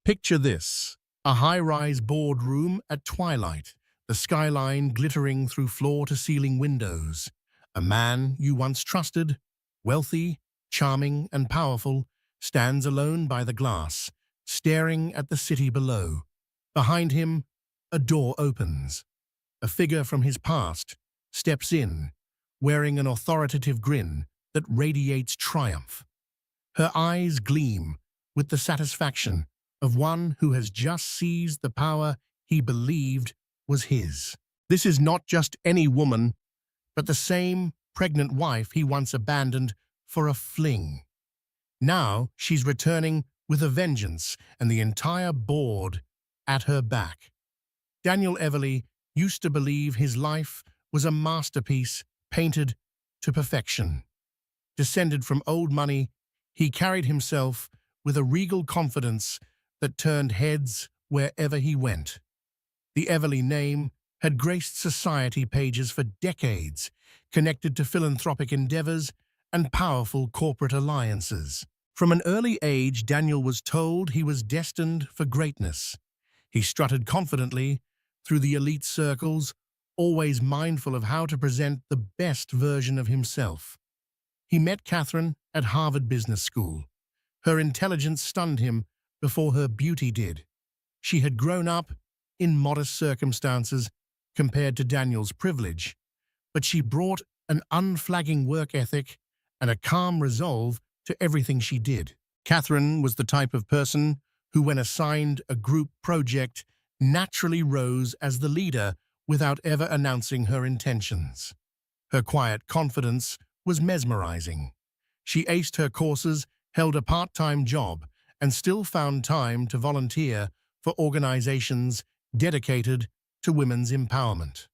Picture this, a high-rise boardroom at twilight, the skyline glittering through floor-to-ceiling windows. A man you once trusted, wealthy, charming, and powerful, stands alone by the glass, staring at the city below. Behind him, a door opens. A figure from his past steps in, wearing an authoritative grin that radiates triumph. Her eyes gleam with the satisfaction of one who has just seized the power he believed was his. This is not just any woman, but the same pregnant wife he once abandoned for a fling. Now she's returning with a vengeance and the entire board at her back. Daniel Everly used to believe his life was a masterpiece painted to perfection. Descended from old money, he carried himself with a regal confidence that turned heads wherever he went. The Everly name had graced society pages for decades, connected to philanthropic endeavors and powerful corporate alliances. From an early age, Daniel was told he was destined for greatness. He strutted confidently through the elite circles, always mindful of how to present the best version of himself. He met Catherine at Harvard Business School. Her intelligence stunned him before her beauty did. She had grown up in modest circumstances compared to Daniel's privilege, but she brought an unflagging work ethic and a calm resolve to everything she did. Catherine was the type of person who, when assigned a group project, naturally rose as the leader without ever announcing her intentions. Her quiet confidence was mesmerizing. She aced her courses, held a part-time job, and still found time to volunteer for organizations dedicated to women's empowerment.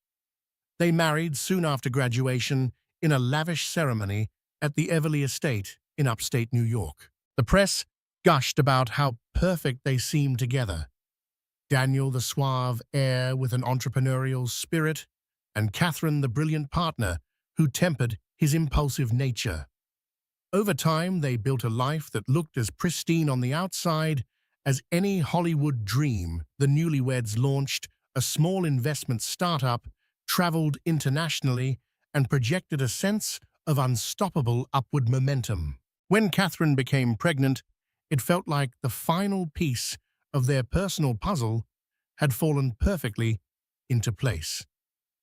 They married soon after graduation in a lavish ceremony at the Everly Estate in upstate New York. The press gushed about how perfect they seemed together. Daniel, the suave heir with an entrepreneurial spirit, and Catherine, the brilliant partner who tempered his impulsive nature. Over time, they built a life that looked as pristine on the outside as any Hollywood dream. The newlyweds launched a small investment startup, traveled internationally, and projected a sense of unstoppable upward momentum. When Catherine became pregnant, it felt like the final piece of their personal puzzle had fallen perfectly into place.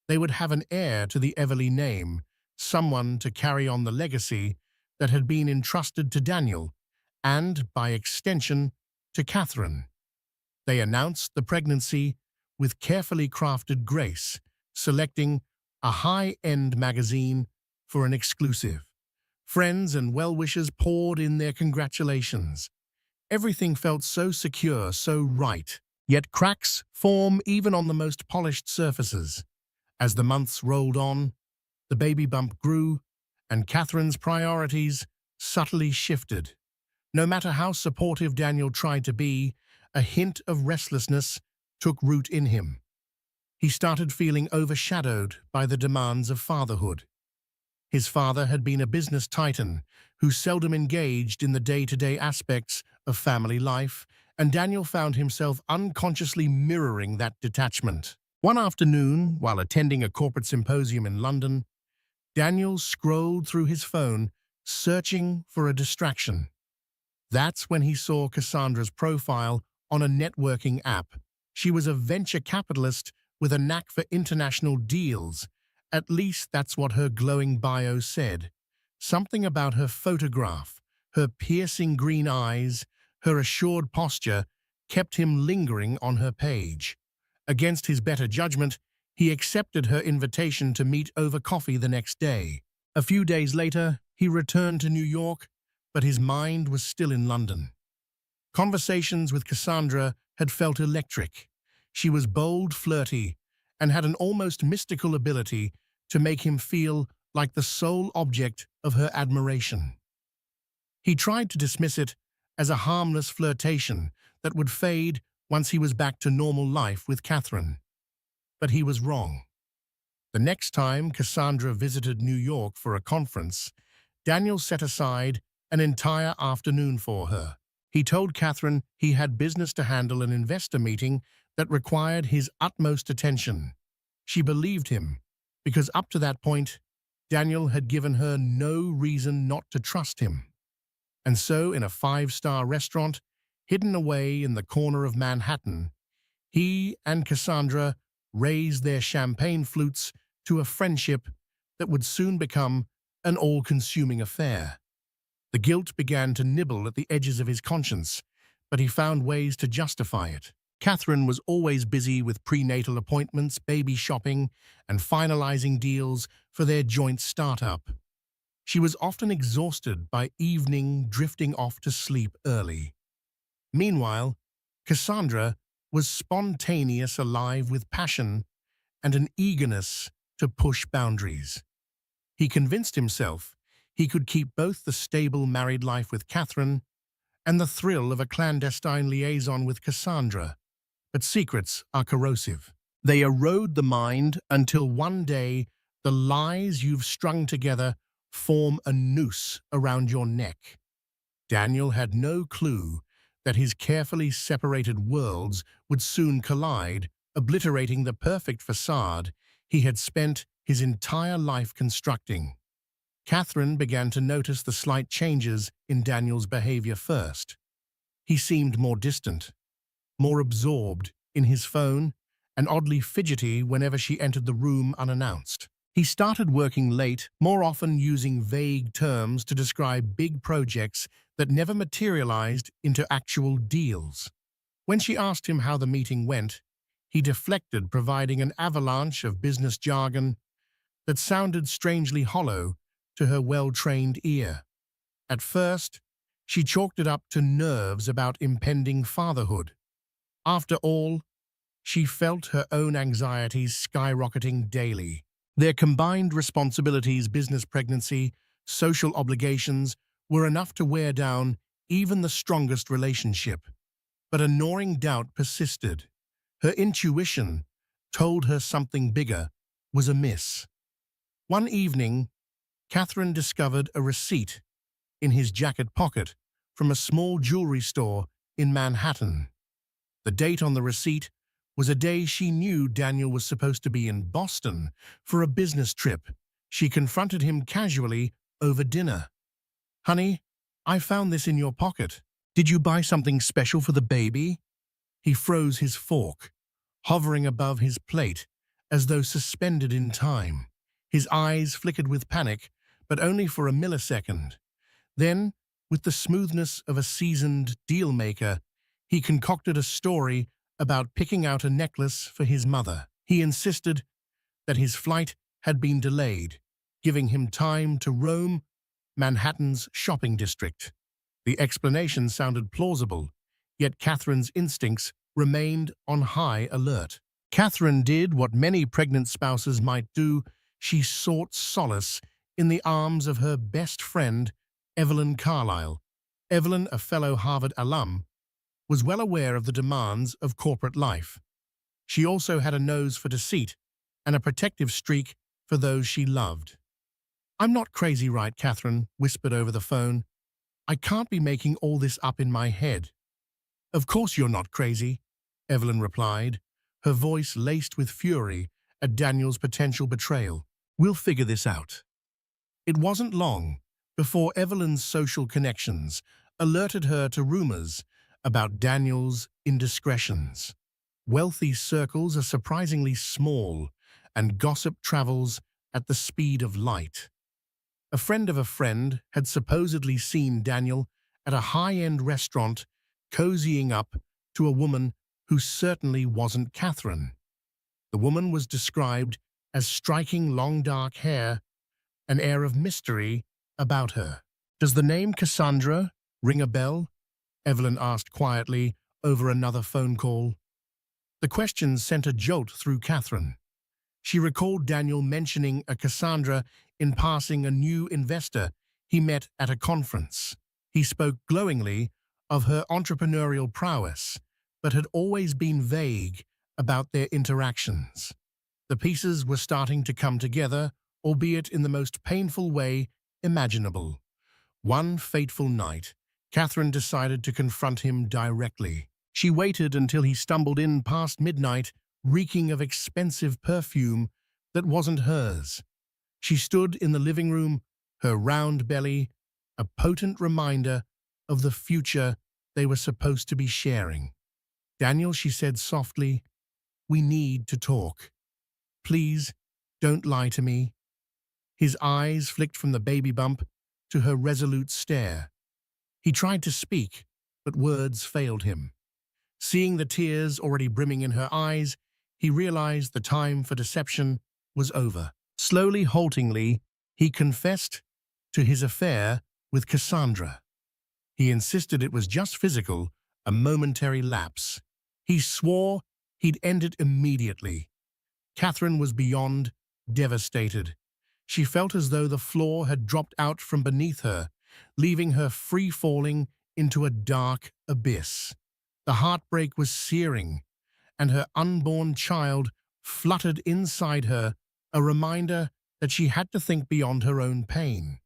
They would have an heir to the Everly name, someone to carry on the legacy that had been entrusted to Daniel, and, by extension, to Catherine. They announced the pregnancy with carefully crafted grace, selecting a high-end magazine for an exclusive. Friends and well-wishers poured in their congratulations. Everything felt so secure, so right, yet cracks form even on the most polished surfaces. As the months rolled on, the baby bump grew, and Catherine's priorities subtly shifted. No matter how supportive Daniel tried to be, a hint of restlessness took root in him. He started feeling overshadowed by the demands of fatherhood. His father had been a business titan who seldom engaged in the day-to-day aspects of family life, and Daniel found himself unconsciously mirroring that detachment. One afternoon, while attending a corporate symposium in London, Daniel scrolled through his phone, searching for a distraction. That's when he saw Cassandra's profile on a networking app. She was a venture capitalist with a knack for international deals. At least that's what her glowing bio said. Something about her photograph, her piercing green eyes, her assured posture kept him lingering on her page. Against his better judgment, he accepted her invitation to meet over coffee the next day. A few days later, he returned to New York, but his mind was still in London. Conversations with Cassandra had felt electric. She was bold, flirty, and had an almost mystical ability to make him feel like the sole object of her admiration. He tried to dismiss it as a harmless flirtation that would fade once he was back to normal life with Catherine. But he was wrong. The next time Cassandra visited New York for a conference, Daniel set aside an entire afternoon for her. He told Catherine he had business to handle, an investor meeting that required his utmost attention. She believed him, because up to that point, Daniel had given her no reason not to trust him. And so, in a five-star restaurant, hidden away in the corner of Manhattan, he and Cassandra raised their champagne flutes to a friendship that would soon become an all-consuming affair. The guilt began to nibble at the edges of his conscience, but he found ways to justify it. Catherine was always busy with prenatal appointments, baby shopping, and finalizing deals for their joint startup. She was often exhausted by evening, drifting off to sleep early. Meanwhile, Cassandra was spontaneous, alive with passion and an eagerness to push boundaries. He convinced himself he could keep both the stable married life with Catherine and the thrill of a clandestine liaison with Cassandra. But secrets are corrosive. They erode the mind until one day the lies you've strung together form a noose around your neck. Daniel had no clue that his carefully separated worlds would soon collide, obliterating the perfect facade he had spent his entire life constructing. Catherine began to notice the slight changes in Daniel's behavior first. He seemed more distant, more absorbed in his phone, and oddly fidgety whenever she entered the room unannounced. He started working late, more often using vague terms to describe big projects that never materialized into actual deals. When she asked him how the meeting went, he deflected, providing an avalanche of business jargon that sounded strangely hollow to her well-trained ear. At first, she chalked it up to nerves about impending fatherhood. After all, she felt her own anxieties skyrocketing daily. Their combined responsibilities, business, pregnancy, social obligations, were enough to wear down even the strongest relationship. But a gnawing doubt persisted. Her intuition told her something bigger was amiss. One evening, Catherine discovered a receipt in his jacket pocket from a small jewelry store in Manhattan. The date on the receipt was a day she knew Daniel was supposed to be in Boston for a business trip. She confronted him casually over dinner. "Honey, I found this in your pocket. Did you buy something special for the baby?" He froze his fork, hovering above his plate as though suspended in time. His eyes flickered with panic, but only for a millisecond. Then, with the smoothness of a seasoned deal-maker, he concocted a story about picking out a necklace for his mother. He insisted that his flight had been delayed, giving him time to roam Manhattan's shopping district. The explanation sounded plausible, yet Catherine's instincts remained on high alert. Catherine did what many pregnant spouses might do. She sought solace in the arms of her best friend, Evelyn Carlyle. Evelyn, a fellow Harvard alum, was well aware of the demands of corporate life. She also had a nose for deceit and a protective streak for those she loved. "I'm not crazy, right?" Catherine whispered over the phone. "I can't be making all this up in my head." "Of course you're not crazy," Evelyn replied, her voice laced with fury at Daniel's potential betrayal. "We'll figure this out." It wasn't long before Evelyn's social connections alerted her to rumors about Daniel's indiscretions. Wealthy circles are surprisingly small, and gossip travels at the speed of light. A friend of a friend had supposedly seen Daniel at a high-end restaurant cozying up to a woman who certainly wasn't Catherine. The woman was described as striking long dark hair, an air of mystery about her. "Does the name Cassandra ring a bell?" Evelyn asked quietly over another phone call. The question sent a jolt through Catherine. She recalled Daniel mentioning a Cassandra in passing, a new investor he met at a conference. He spoke glowingly of her entrepreneurial prowess, but had always been vague about their interactions. The pieces were starting to come together, albeit in the most painful way imaginable. One fateful night, Catherine decided to confront him directly. She waited until he stumbled in past midnight, reeking of expensive perfume that wasn't hers. She stood in the living room, her round belly, a potent reminder of the future they were supposed to be sharing. "Daniel," she said softly, "we need to talk. Please, don't lie to me." His eyes flicked from the baby bump to her resolute stare. He tried to speak, but words failed him. Seeing the tears already brimming in her eyes, he realized the time for deception was over. Slowly, haltingly, he confessed to his affair with Cassandra. He insisted it was just physical, a momentary lapse. He swore he'd end it immediately. Catherine was beyond devastated. She felt as though the floor had dropped out from beneath her, leaving her free-falling into a dark abyss. The heartbreak was searing, and her unborn child fluttered inside her, a reminder that she had to think beyond her own pain.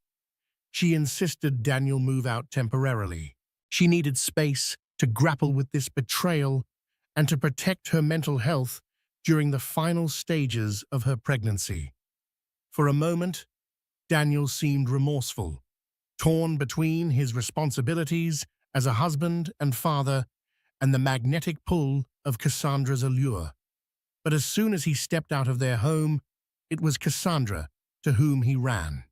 She insisted Daniel move out temporarily. She needed space to grapple with this betrayal and to protect her mental health during the final stages of her pregnancy. For a moment, Daniel seemed remorseful, torn between his responsibilities as a husband and father and the magnetic pull of Cassandra's allure. But as soon as he stepped out of their home, it was Cassandra to whom he ran.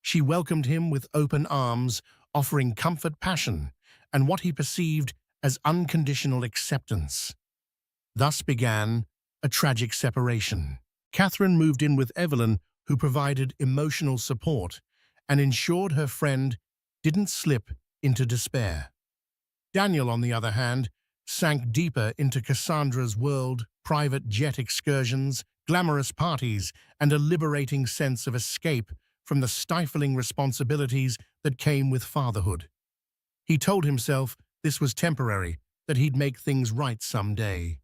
She welcomed him with open arms, offering comfort, passion, and what he perceived as unconditional acceptance. Thus began a tragic separation. Catherine moved in with Evelyn, who provided emotional support and ensured her friend didn't slip into despair. Daniel, on the other hand, sank deeper into Cassandra's world, private jet excursions, glamorous parties, and a liberating sense of escape from the stifling responsibilities that came with fatherhood. He told himself this was temporary, that he'd make things right someday.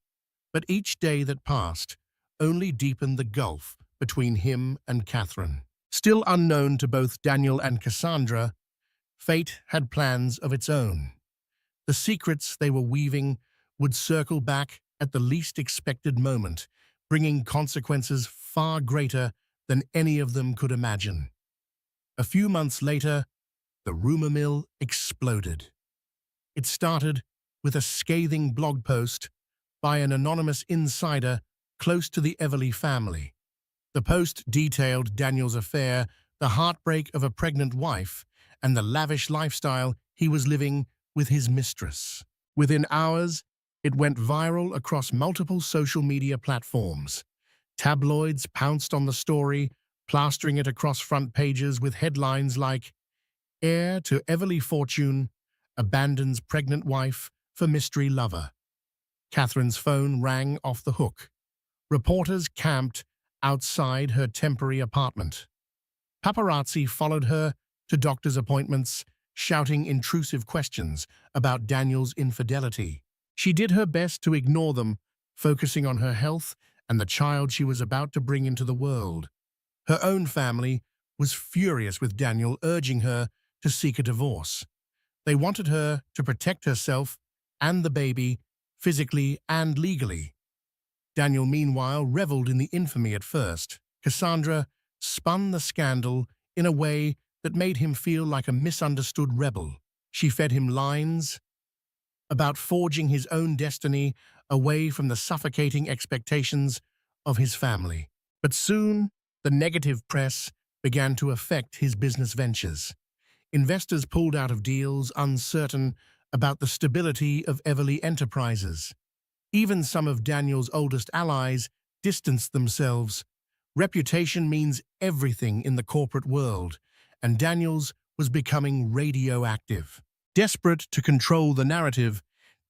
But each day that passed only deepened the gulf between him and Catherine. Still unknown to both Daniel and Cassandra, fate had plans of its own. The secrets they were weaving would circle back at the least expected moment, bringing consequences far greater than any of them could imagine. A few months later, the rumor mill exploded. It started with a scathing blog post by an anonymous insider close to the Everly family. The post detailed Daniel's affair, the heartbreak of a pregnant wife, and the lavish lifestyle he was living with his mistress. Within hours, it went viral across multiple social media platforms. Tabloids pounced on the story, plastering it across front pages with headlines like, "Heir to Everly Fortune abandons pregnant wife for mystery lover." Catherine's phone rang off the hook. Reporters camped outside her temporary apartment. Paparazzi followed her to doctor's appointments, shouting intrusive questions about Daniel's infidelity. She did her best to ignore them, focusing on her health and the child she was about to bring into the world. Her own family was furious with Daniel, urging her to seek a divorce. They wanted her to protect herself and the baby, physically and legally. Daniel, meanwhile, reveled in the infamy at first. Cassandra spun the scandal in a way that made him feel like a misunderstood rebel. She fed him lines about forging his own destiny away from the suffocating expectations of his family. But soon, the negative press began to affect his business ventures. Investors pulled out of deals, uncertain about the stability of Everly Enterprises. Even some of Daniel's oldest allies distanced themselves. Reputation means everything in the corporate world, and Daniel's was becoming radioactive. Desperate to control the narrative,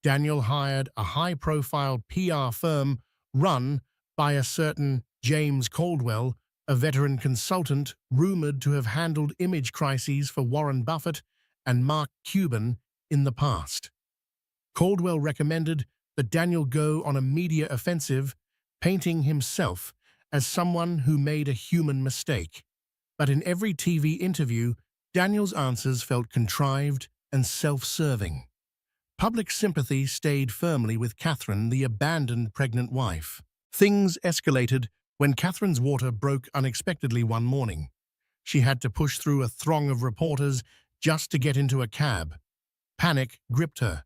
Daniel hired a high-profile PR firm run by a certain James Caldwell, a veteran consultant rumored to have handled image crises for Warren Buffett and Mark Cuban in the past. Caldwell recommended that Daniel go on a media offensive, painting himself as someone who made a human mistake. But in every TV interview, Daniel's answers felt contrived and self-serving. Public sympathy stayed firmly with Catherine, the abandoned pregnant wife. Things escalated when Catherine's water broke unexpectedly one morning. She had to push through a throng of reporters just to get into a cab. Panic gripped her.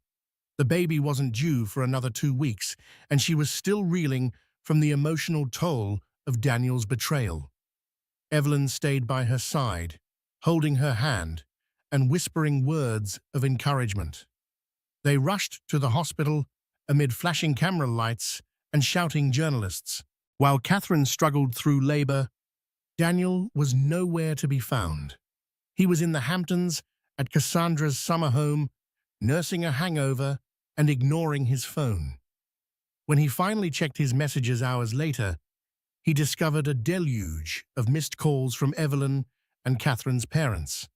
The baby wasn't due for another 2 weeks, and she was still reeling from the emotional toll of Daniel's betrayal. Evelyn stayed by her side, holding her hand and whispering words of encouragement. They rushed to the hospital amid flashing camera lights and shouting journalists. While Catherine struggled through labor, Daniel was nowhere to be found. He was in the Hamptons at Cassandra's summer home, nursing a hangover and ignoring his phone. When he finally checked his messages hours later, he discovered a deluge of missed calls from Evelyn and Catherine's parents.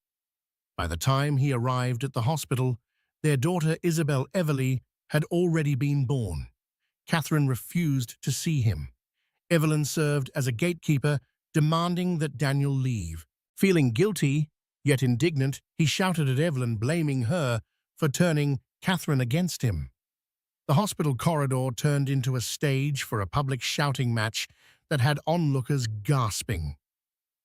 By the time he arrived at the hospital, their daughter Isabel Everly had already been born. Catherine refused to see him. Evelyn served as a gatekeeper, demanding that Daniel leave. Feeling guilty, yet indignant, he shouted at Evelyn, blaming her for turning Catherine against him. The hospital corridor turned into a stage for a public shouting match that had onlookers gasping.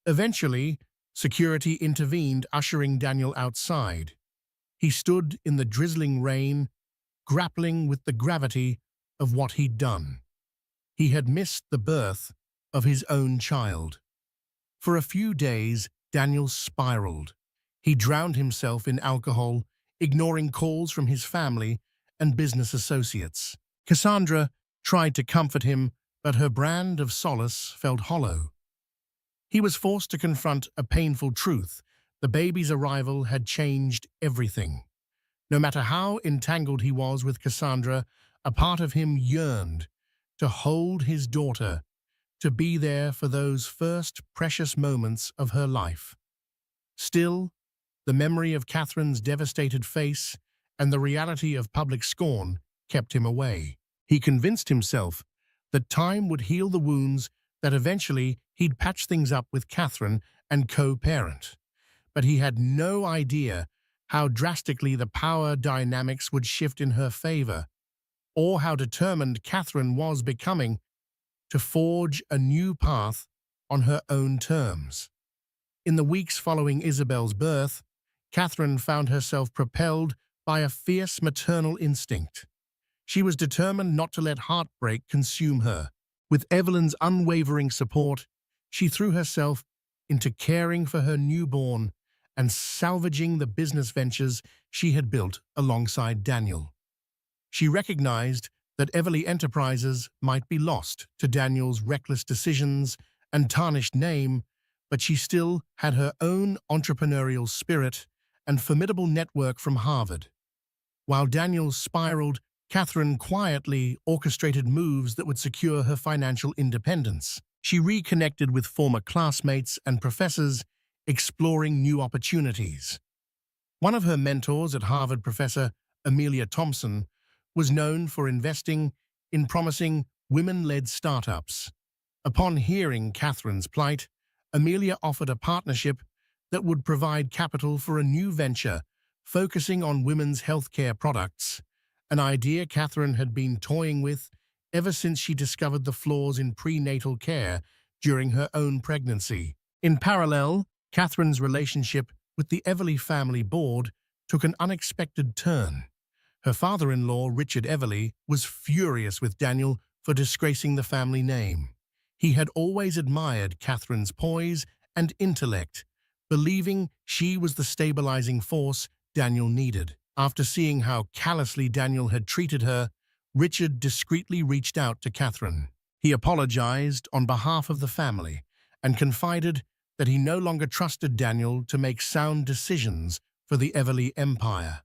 Eventually, security intervened, ushering Daniel outside. He stood in the drizzling rain, grappling with the gravity of what he'd done. He had missed the birth of his own child. For a few days, Daniel spiraled. He drowned himself in alcohol, ignoring calls from his family and business associates. Cassandra tried to comfort him, but her brand of solace felt hollow. He was forced to confront a painful truth. The baby's arrival had changed everything. No matter how entangled he was with Cassandra, a part of him yearned to hold his daughter, to be there for those first precious moments of her life. Still, the memory of Catherine's devastated face and the reality of public scorn kept him away. He convinced himself that time would heal the wounds, that eventually he'd patch things up with Catherine and co-parent. But he had no idea how drastically the power dynamics would shift in her favor, or how determined Catherine was becoming to forge a new path on her own terms. In the weeks following Isabel's birth, Catherine found herself propelled by a fierce maternal instinct. She was determined not to let heartbreak consume her. With Evelyn's unwavering support, she threw herself into caring for her newborn and salvaging the business ventures she had built alongside Daniel. She recognized that Everly Enterprises might be lost to Daniel's reckless decisions and tarnished name, but she still had her own entrepreneurial spirit and formidable network from Harvard. While Daniel spiraled, Catherine quietly orchestrated moves that would secure her financial independence. She reconnected with former classmates and professors, exploring new opportunities. One of her mentors at Harvard, Professor Amelia Thompson, was known for investing in promising women-led startups. Upon hearing Catherine's plight, Amelia offered a partnership that would provide capital for a new venture focusing on women's healthcare products, an idea Catherine had been toying with ever since she discovered the flaws in prenatal care during her own pregnancy. In parallel, Catherine's relationship with the Everly family board took an unexpected turn. Her father-in-law, Richard Everly, was furious with Daniel for disgracing the family name. He had always admired Catherine's poise and intellect, believing she was the stabilizing force Daniel needed. After seeing how callously Daniel had treated her, Richard discreetly reached out to Catherine. He apologized on behalf of the family and confided that he no longer trusted Daniel to make sound decisions for the Everly empire.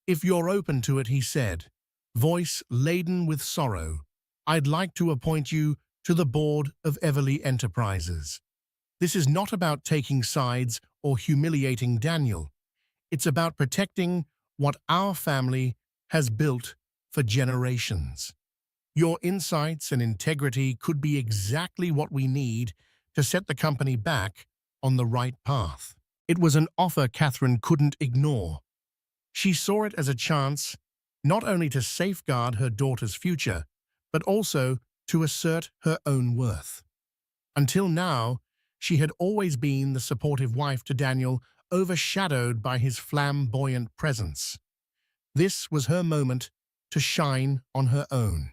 "If you're open to it," he said, voice laden with sorrow, "I'd like to appoint you to the board of Everly Enterprises. This is not about taking sides or humiliating Daniel. It's about protecting what our family has built for generations. Your insights and integrity could be exactly what we need to set the company back on the right path." It was an offer Catherine couldn't ignore. She saw it as a chance not only to safeguard her daughter's future, but also to assert her own worth. Until now, she had always been the supportive wife to Daniel, overshadowed by his flamboyant presence. This was her moment to shine on her own.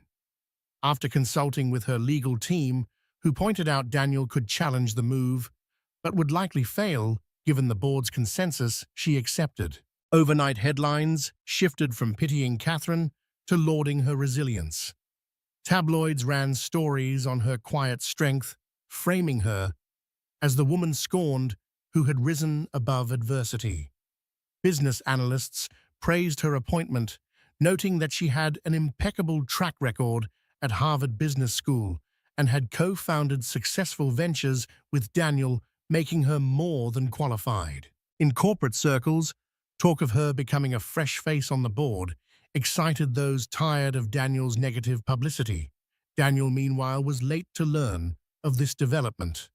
After consulting with her legal team, who pointed out Daniel could challenge the move, but would likely fail given the board's consensus, she accepted. Overnight headlines shifted from pitying Catherine to lauding her resilience. Tabloids ran stories on her quiet strength, framing her as the woman scorned who had risen above adversity. Business analysts praised her appointment, noting that she had an impeccable track record at Harvard Business School and had co-founded successful ventures with Daniel, making her more than qualified. In corporate circles, talk of her becoming a fresh face on the board excited those tired of Daniel's negative publicity. Daniel, meanwhile, was late to learn of this development.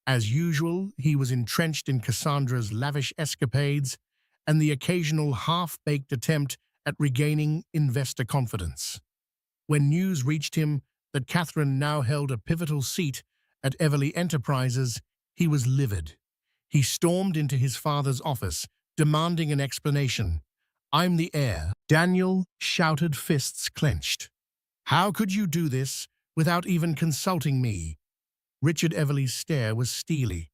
As usual, he was entrenched in Cassandra's lavish escapades and the occasional half-baked attempt at regaining investor confidence. When news reached him that Catherine now held a pivotal seat at Everly Enterprises, he was livid. He stormed into his father's office, demanding an explanation. "I'm the heir," Daniel shouted, fists clenched. "How could you do this without even consulting me?" Richard Everly's stare was steely.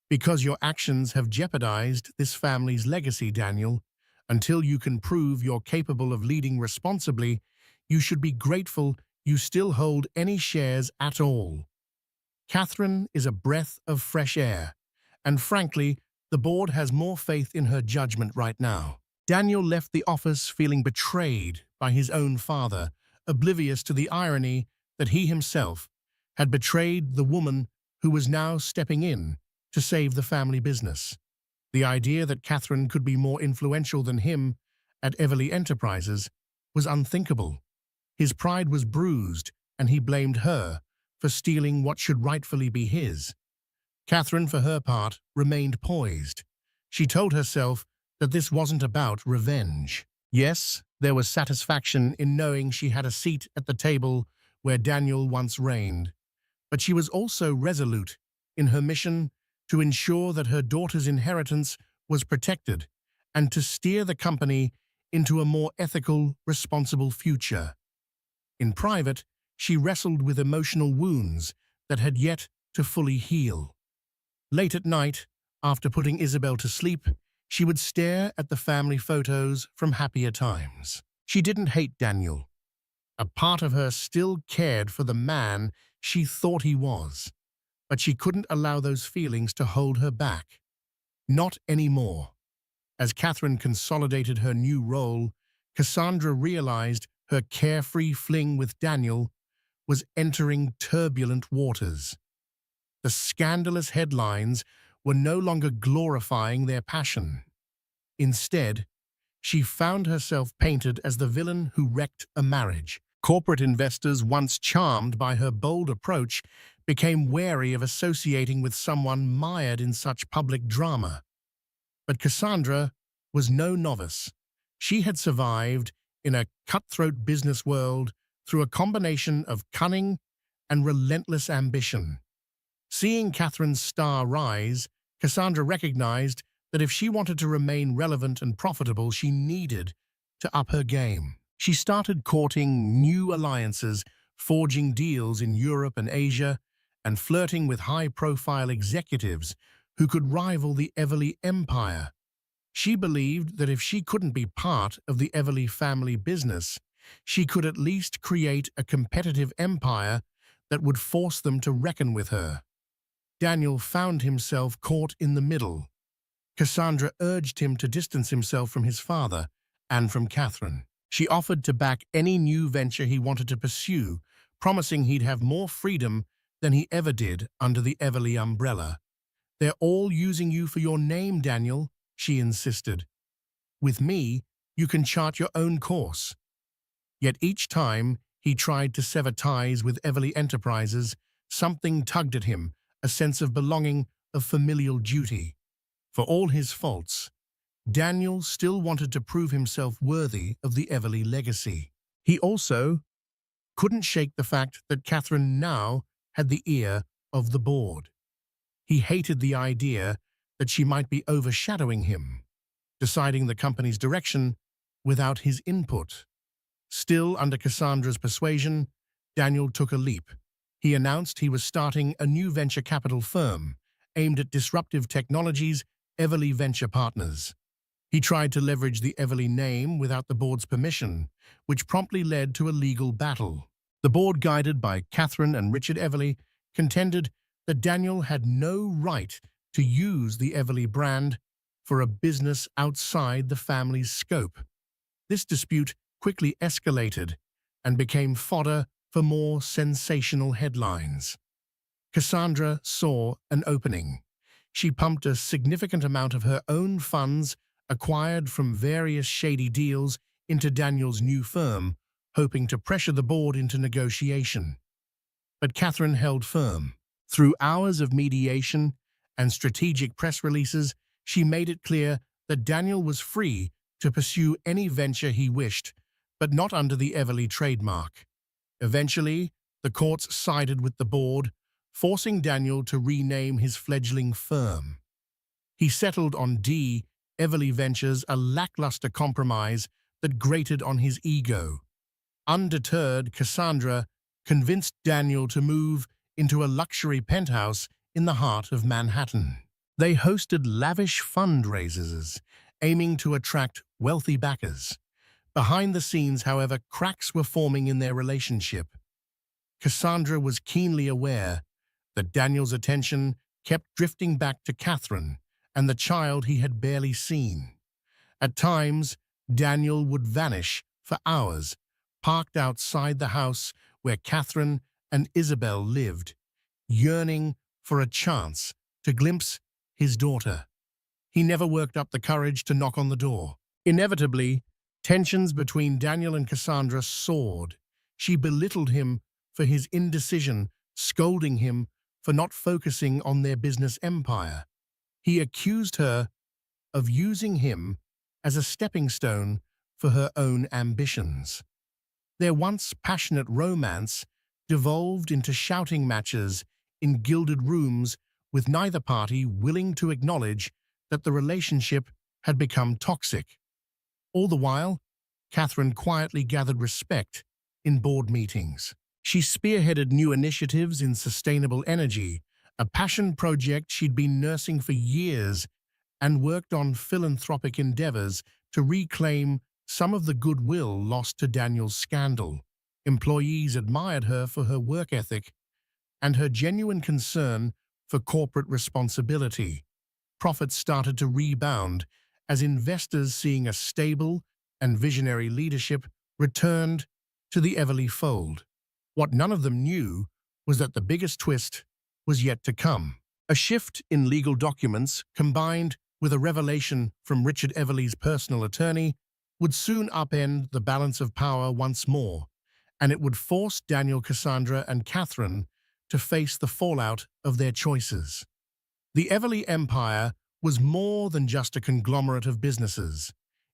"Because your actions have jeopardized this family's legacy, Daniel. Until you can prove you're capable of leading responsibly, you should be grateful you still hold any shares at all." Catherine is a breath of fresh air, and frankly, the board has more faith in her judgment right now. Daniel left the office feeling betrayed by his own father, oblivious to the irony that he himself had betrayed the woman who was now stepping in to save the family business. The idea that Catherine could be more influential than him at Everly Enterprises was unthinkable. His pride was bruised, and he blamed her for stealing what should rightfully be his. Catherine, for her part, remained poised. She told herself that this wasn't about revenge. Yes, there was satisfaction in knowing she had a seat at the table where Daniel once reigned, but she was also resolute in her mission to ensure that her daughter's inheritance was protected and to steer the company into a more ethical, responsible future. In private, she wrestled with emotional wounds that had yet to fully heal. Late at night, after putting Isabel to sleep, she would stare at the family photos from happier times. She didn't hate Daniel. A part of her still cared for the man she thought he was, but she couldn't allow those feelings to hold her back. Not anymore. As Catherine consolidated her new role, Cassandra realized her carefree fling with Daniel was entering turbulent waters. The scandalous headlines were no longer glorifying their passion. Instead, she found herself painted as the villain who wrecked a marriage. Corporate investors, once charmed by her bold approach, became wary of associating with someone mired in such public drama. But Cassandra was no novice. She had survived in a cutthroat business world through a combination of cunning and relentless ambition. Seeing Catherine's star rise, Cassandra recognized that if she wanted to remain relevant and profitable, she needed to up her game. She started courting new alliances, forging deals in Europe and Asia, and flirting with high-profile executives who could rival the Everly empire. She believed that if she couldn't be part of the Everly family business, she could at least create a competitive empire that would force them to reckon with her. Daniel found himself caught in the middle. Cassandra urged him to distance himself from his father and from Catherine. She offered to back any new venture he wanted to pursue, promising he'd have more freedom than he ever did under the Everly umbrella. "They're all using you for your name, Daniel," she insisted. "With me, you can chart your own course." Yet each time he tried to sever ties with Everly Enterprises, something tugged at him, a sense of belonging, of familial duty. For all his faults, Daniel still wanted to prove himself worthy of the Everly legacy. He also couldn't shake the fact that Catherine now had the ear of the board. He hated the idea that she might be overshadowing him, deciding the company's direction without his input. Still under Cassandra's persuasion, Daniel took a leap. He announced he was starting a new venture capital firm aimed at disruptive technologies, Everly Venture Partners. He tried to leverage the Everly name without the board's permission, which promptly led to a legal battle. The board, guided by Catherine and Richard Everly, contended that Daniel had no right to use the Everly brand for a business outside the family's scope. This dispute quickly escalated and became fodder for more sensational headlines. Cassandra saw an opening. She pumped a significant amount of her own funds acquired from various shady deals into Daniel's new firm, hoping to pressure the board into negotiation. But Catherine held firm. Through hours of mediation and strategic press releases, she made it clear that Daniel was free to pursue any venture he wished, but not under the Everly trademark. Eventually, the courts sided with the board, forcing Daniel to rename his fledgling firm. He settled on Everly Ventures, a lackluster compromise that grated on his ego. Undeterred, Cassandra convinced Daniel to move into a luxury penthouse in the heart of Manhattan. They hosted lavish fundraisers, aiming to attract wealthy backers. Behind the scenes, however, cracks were forming in their relationship. Cassandra was keenly aware that Daniel's attention kept drifting back to Catherine and the child he had barely seen. At times, Daniel would vanish for hours, parked outside the house where Catherine and Isabel lived, yearning for a chance to glimpse his daughter. He never worked up the courage to knock on the door. Inevitably, tensions between Daniel and Cassandra soared. She belittled him for his indecision, scolding him for not focusing on their business empire. He accused her of using him as a stepping stone for her own ambitions. Their once passionate romance devolved into shouting matches in gilded rooms, with neither party willing to acknowledge that the relationship had become toxic. All the while, Catherine quietly gathered respect in board meetings. She spearheaded new initiatives in sustainable energy, a passion project she'd been nursing for years, and worked on philanthropic endeavors to reclaim some of the goodwill lost to Daniel's scandal. Employees admired her for her work ethic and her genuine concern for corporate responsibility. Profits started to rebound as investors, seeing a stable and visionary leadership, returned to the Everly fold. What none of them knew was that the biggest twist was yet to come. A shift in legal documents, combined with a revelation from Richard Everly's personal attorney, would soon upend the balance of power once more, and it would force Daniel, Cassandra, and Catherine to face the fallout of their choices. The Everly empire was more than just a conglomerate of businesses.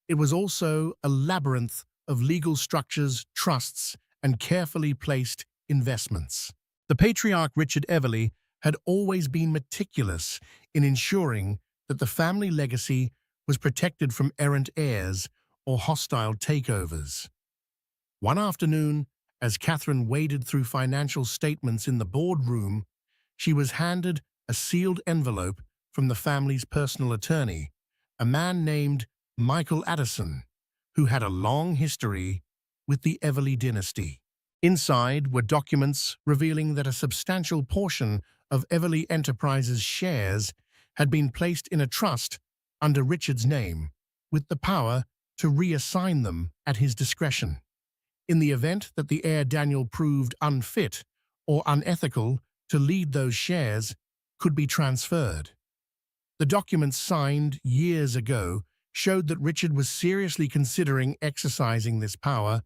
It was also a labyrinth of legal structures, trusts, and carefully placed investments. The patriarch Richard Everly had always been meticulous in ensuring that the family legacy was protected from errant heirs or hostile takeovers. One afternoon, as Catherine waded through financial statements in the boardroom, she was handed a sealed envelope from the family's personal attorney, a man named Michael Addison, who had a long history with the Everly dynasty. Inside were documents revealing that a substantial portion of Everly Enterprises' shares had been placed in a trust under Richard's name, with the power to reassign them at his discretion. In the event that the heir Daniel proved unfit or unethical to lead, those shares could be transferred. The documents, signed years ago, showed that Richard was seriously considering exercising this power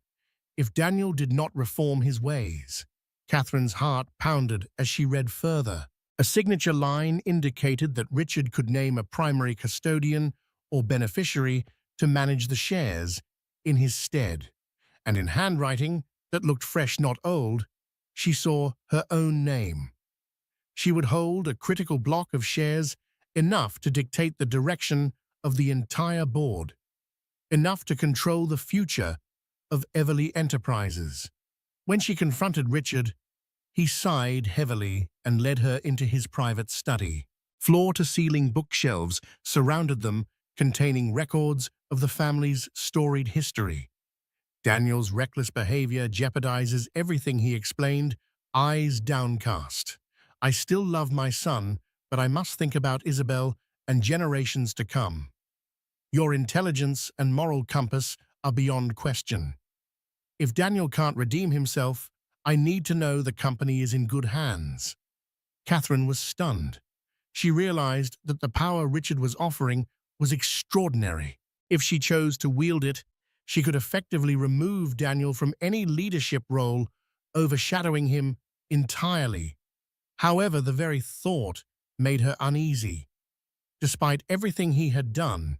if Daniel did not reform his ways. Catherine's heart pounded as she read further. A signature line indicated that Richard could name a primary custodian or beneficiary to manage the shares in his stead. And in handwriting that looked fresh, not old, she saw her own name. She would hold a critical block of shares, enough to dictate the direction of the entire board, enough to control the future of Everly Enterprises. When she confronted Richard, he sighed heavily and led her into his private study. Floor-to-ceiling bookshelves surrounded them, containing records of the family's storied history. Daniel's reckless behavior jeopardizes everything, he explained, eyes downcast. I still love my son, but I must think about Isabel and generations to come. Your intelligence and moral compass are beyond question. If Daniel can't redeem himself, I need to know the company is in good hands. Catherine was stunned. She realized that the power Richard was offering was extraordinary. If she chose to wield it, she could effectively remove Daniel from any leadership role, overshadowing him entirely. However, the very thought made her uneasy. Despite everything he had done,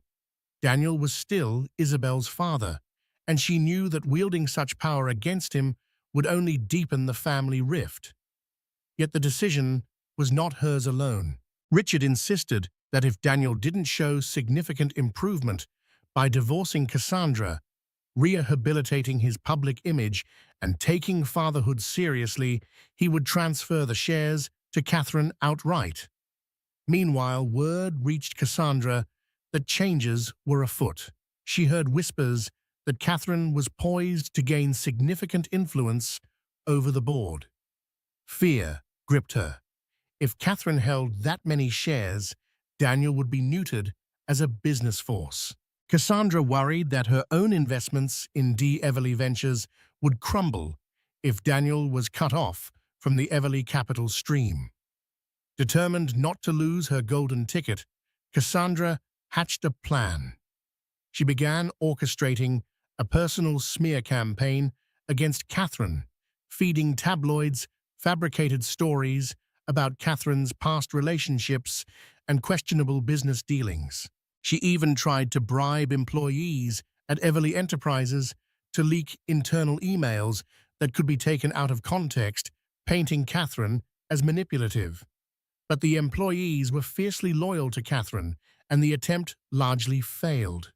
Daniel was still Isabel's father, and she knew that wielding such power against him would only deepen the family rift. Yet the decision was not hers alone. Richard insisted that if Daniel didn't show significant improvement by divorcing Cassandra, rehabilitating his public image, and taking fatherhood seriously, he would transfer the shares to Catherine outright. Meanwhile, word reached Cassandra that changes were afoot. She heard whispers that Catherine was poised to gain significant influence over the board. Fear gripped her. If Catherine held that many shares, Daniel would be neutered as a business force. Cassandra worried that her own investments in D. Everly Ventures would crumble if Daniel was cut off from the Everly capital stream. Determined not to lose her golden ticket, Cassandra hatched a plan. She began orchestrating a personal smear campaign against Catherine, feeding tabloids fabricated stories about Catherine's past relationships and questionable business dealings. She even tried to bribe employees at Everly Enterprises to leak internal emails that could be taken out of context, painting Catherine as manipulative. But the employees were fiercely loyal to Catherine, and the attempt largely failed.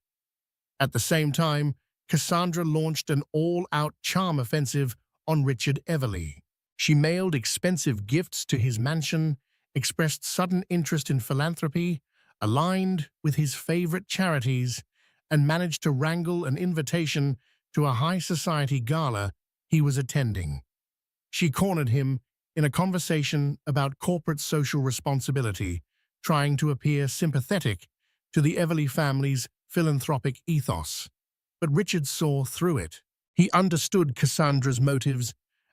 At the same time, Cassandra launched an all-out charm offensive on Richard Everly. She mailed expensive gifts to his mansion, expressed sudden interest in philanthropy, aligned with his favorite charities, and managed to wrangle an invitation to a high society gala he was attending. She cornered him in a conversation about corporate social responsibility, trying to appear sympathetic to the Everly family's philanthropic ethos. But Richard saw through it. He understood Cassandra's motives,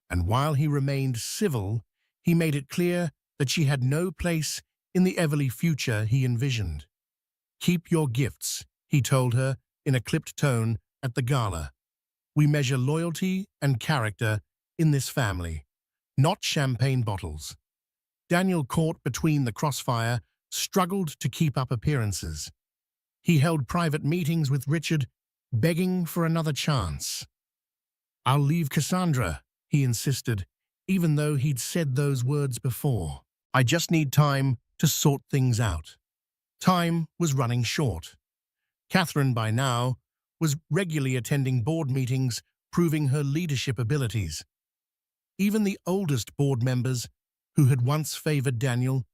and while he remained civil, he made it clear that she had no place in the Everly future he envisioned. "Keep your gifts," he told her in a clipped tone at the gala. "We measure loyalty and character in this family, not champagne bottles." Daniel, caught between the crossfire, struggled to keep up appearances. He held private meetings with Richard, begging for another chance. "I'll leave Cassandra," he insisted, even though he'd said those words before. "I just need time to sort things out." Time was running short. Catherine, by now, was regularly attending board meetings, proving her leadership abilities. Even the oldest board members, who had once favored Daniel,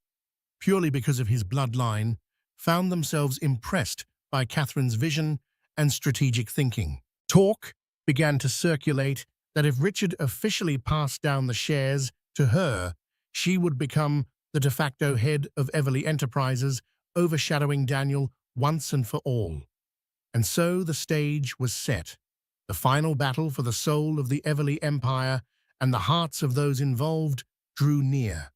purely because of his bloodline, found themselves impressed by Catherine's vision and strategic thinking. Talk began to circulate that if Richard officially passed down the shares to her, she would become the de facto head of Everly Enterprises, overshadowing Daniel once and for all. And so the stage was set. The final battle for the soul of the Everly Empire and the hearts of those involved drew near.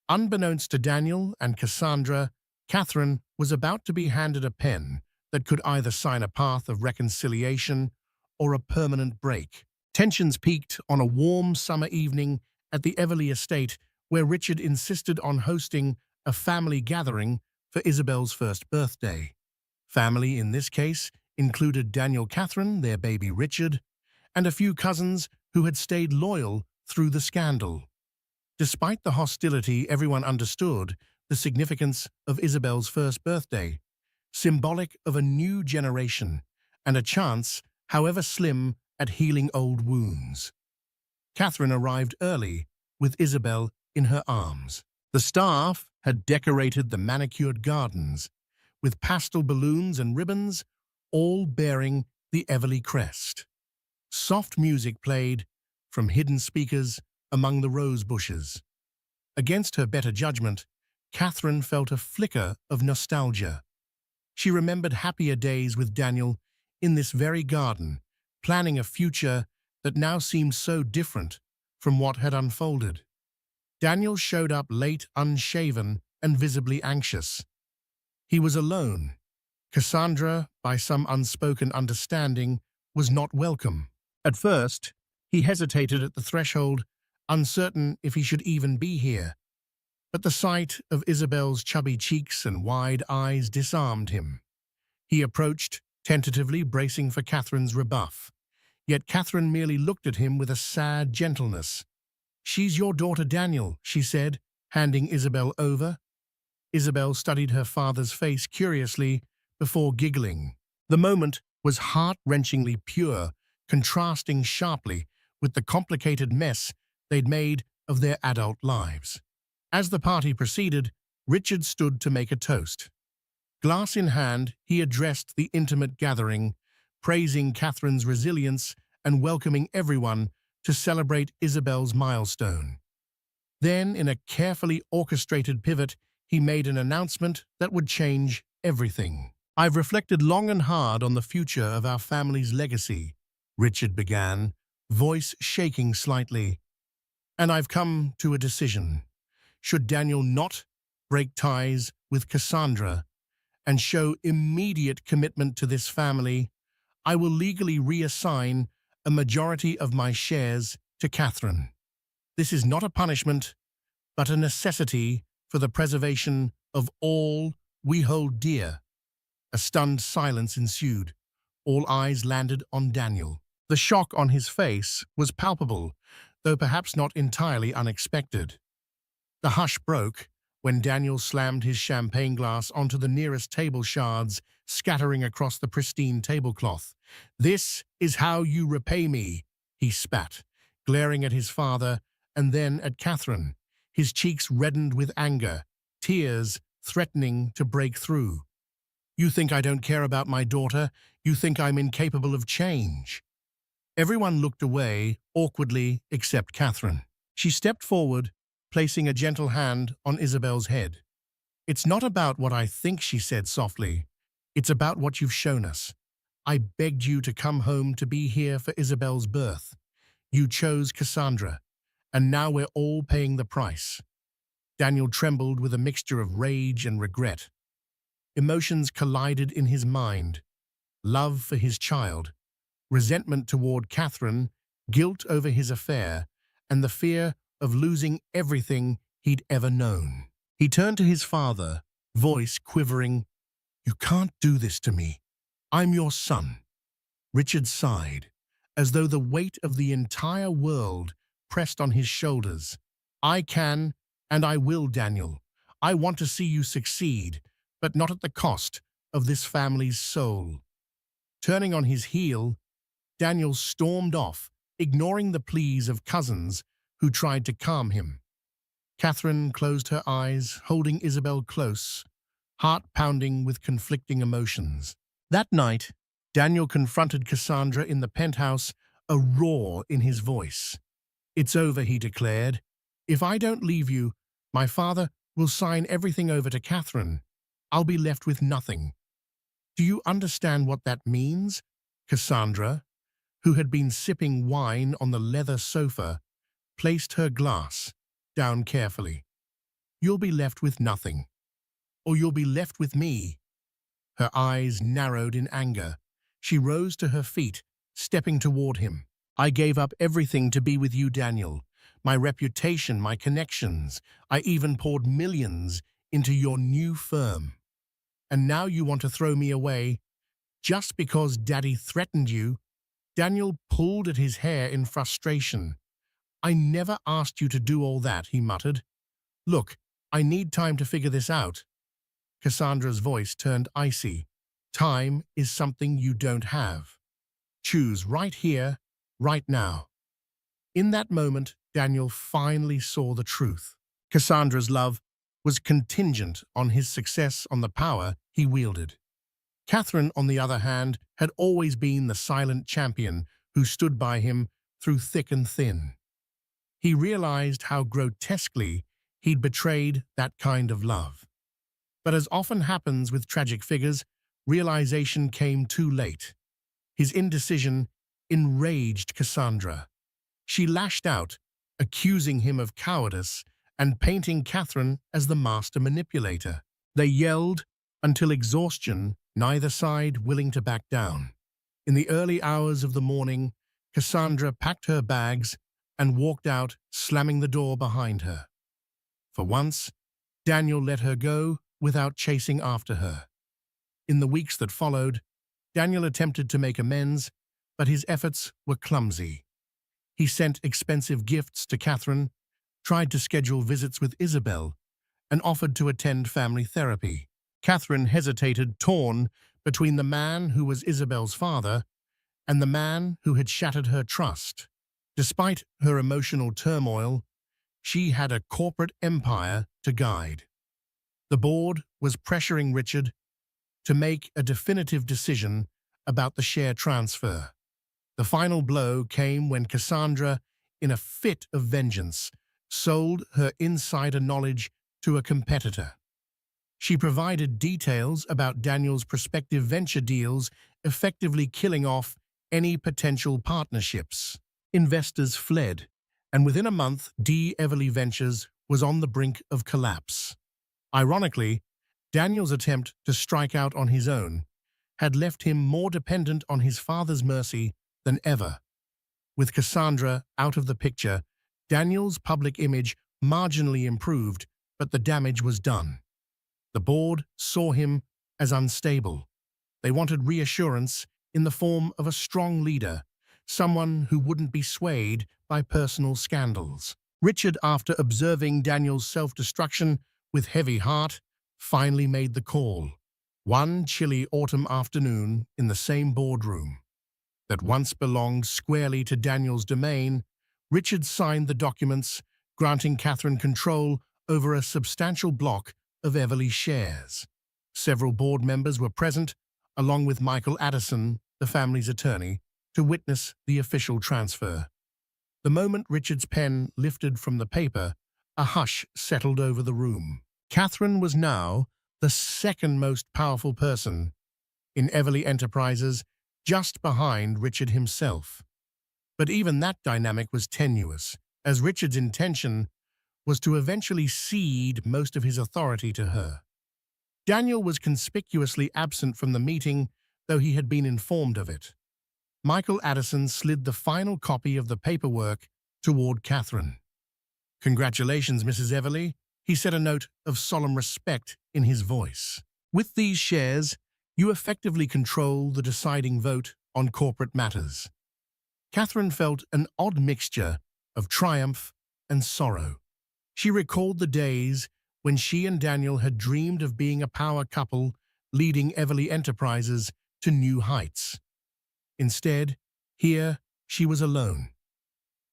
Unbeknownst to Daniel and Cassandra, Catherine was about to be handed a pen that could either sign a path of reconciliation or a permanent break. Tensions peaked on a warm summer evening at the Everly estate, where Richard insisted on hosting a family gathering for Isabel's first birthday. Family in this case included Daniel Catherine, their baby Richard, and a few cousins who had stayed loyal through the scandal. Despite the hostility, everyone understood the significance of Isabel's first birthday, symbolic of a new generation and a chance, however slim, at healing old wounds. Catherine arrived early, with Isabel in her arms. The staff had decorated the manicured gardens with pastel balloons and ribbons, all bearing the Everly crest. Soft music played from hidden speakers among the rose bushes. Against her better judgment, Catherine felt a flicker of nostalgia. She remembered happier days with Daniel in this very garden, planning a future that now seemed so different from what had unfolded. Daniel showed up late, unshaven, and visibly anxious. He was alone. Cassandra, by some unspoken understanding, was not welcome. At first, he hesitated at the threshold, uncertain if he should even be here. But the sight of Isabel's chubby cheeks and wide eyes disarmed him. He approached, tentatively bracing for Catherine's rebuff. Yet Catherine merely looked at him with a sad gentleness. "She's your daughter, Daniel," she said, handing Isabel over. Isabel studied her father's face curiously before giggling. The moment was heart-wrenchingly pure, contrasting sharply with the complicated mess they'd made of their adult lives. As the party proceeded, Richard stood to make a toast. Glass in hand, he addressed the intimate gathering, praising Catherine's resilience and welcoming everyone to celebrate Isabel's milestone. Then, in a carefully orchestrated pivot, he made an announcement that would change everything. "I've reflected long and hard on the future of our family's legacy," Richard began, voice shaking slightly. "And I've come to a decision. Should Daniel not break ties with Cassandra and show immediate commitment to this family, I will legally reassign a majority of my shares to Catherine. This is not a punishment, but a necessity for the preservation of all we hold dear." A stunned silence ensued. All eyes landed on Daniel. The shock on his face was palpable, though perhaps not entirely unexpected. The hush broke when Daniel slammed his champagne glass onto the nearest table shards, scattering across the pristine tablecloth. "This is how you repay me," he spat, glaring at his father and then at Catherine. His cheeks reddened with anger, tears threatening to break through. "You think I don't care about my daughter? You think I'm incapable of change?" Everyone looked away, awkwardly, except Catherine. She stepped forward, placing a gentle hand on Isabel's head. "It's not about what I think," she said softly. "It's about what you've shown us. I begged you to come home to be here for Isabel's birth. You chose Cassandra, and now we're all paying the price." Daniel trembled with a mixture of rage and regret. Emotions collided in his mind: love for his child, resentment toward Catherine, guilt over his affair, and the fear of losing everything he'd ever known. He turned to his father, voice quivering. "You can't do this to me. I'm your son." Richard sighed, as though the weight of the entire world pressed on his shoulders. "I can, and I will, Daniel. I want to see you succeed, but not at the cost of this family's soul." Turning on his heel, Daniel stormed off, ignoring the pleas of cousins who tried to calm him. Catherine closed her eyes, holding Isabel close, heart pounding with conflicting emotions. That night, Daniel confronted Cassandra in the penthouse, a roar in his voice. "It's over," he declared. "If I don't leave you, my father will sign everything over to Catherine. I'll be left with nothing." "Do you understand what that means?" Cassandra, who had been sipping wine on the leather sofa, placed her glass down carefully. "You'll be left with nothing. Or you'll be left with me." Her eyes narrowed in anger. She rose to her feet, stepping toward him. "I gave up everything to be with you, Daniel. My reputation, my connections. I even poured millions into your new firm. And now you want to throw me away just because Daddy threatened you?" Daniel pulled at his hair in frustration. "I never asked you to do all that," he muttered. "Look, I need time to figure this out." Cassandra's voice turned icy. "Time is something you don't have. Choose right here, right now." In that moment, Daniel finally saw the truth. Cassandra's love was contingent on his success on the power he wielded. Catherine, on the other hand, had always been the silent champion who stood by him through thick and thin. He realized how grotesquely he'd betrayed that kind of love. But as often happens with tragic figures, realization came too late. His indecision enraged Cassandra. She lashed out, accusing him of cowardice and painting Catherine as the master manipulator. They yelled until exhaustion, neither side willing to back down. In the early hours of the morning, Cassandra packed her bags and walked out, slamming the door behind her. For once, Daniel let her go without chasing after her. In the weeks that followed, Daniel attempted to make amends, but his efforts were clumsy. He sent expensive gifts to Catherine, tried to schedule visits with Isabel, and offered to attend family therapy. Catherine hesitated, torn between the man who was Isabel's father and the man who had shattered her trust. Despite her emotional turmoil, she had a corporate empire to guide. The board was pressuring Richard to make a definitive decision about the share transfer. The final blow came when Cassandra, in a fit of vengeance, sold her insider knowledge to a competitor. She provided details about Daniel's prospective venture deals, effectively killing off any potential partnerships. Investors fled, and within a month, D. Everly Ventures was on the brink of collapse. Ironically, Daniel's attempt to strike out on his own had left him more dependent on his father's mercy than ever. With Cassandra out of the picture, Daniel's public image marginally improved, but the damage was done. The board saw him as unstable. They wanted reassurance in the form of a strong leader, someone who wouldn't be swayed by personal scandals. Richard, after observing Daniel's self-destruction with heavy heart, finally made the call. One chilly autumn afternoon in the same boardroom that once belonged squarely to Daniel's domain, Richard signed the documents granting Catherine control over a substantial block of Everly shares. Several board members were present, along with Michael Addison, the family's attorney, to witness the official transfer. The moment Richard's pen lifted from the paper, a hush settled over the room. Catherine was now the second most powerful person in Everly Enterprises, just behind Richard himself. But even that dynamic was tenuous, as Richard's intention was to eventually cede most of his authority to her. Daniel was conspicuously absent from the meeting, though he had been informed of it. Michael Addison slid the final copy of the paperwork toward Catherine. "Congratulations, Mrs. Everly," he said, a note of solemn respect in his voice. "With these shares, you effectively control the deciding vote on corporate matters." Catherine felt an odd mixture of triumph and sorrow. She recalled the days when she and Daniel had dreamed of being a power couple, leading Everly Enterprises to new heights. Instead, here she was alone.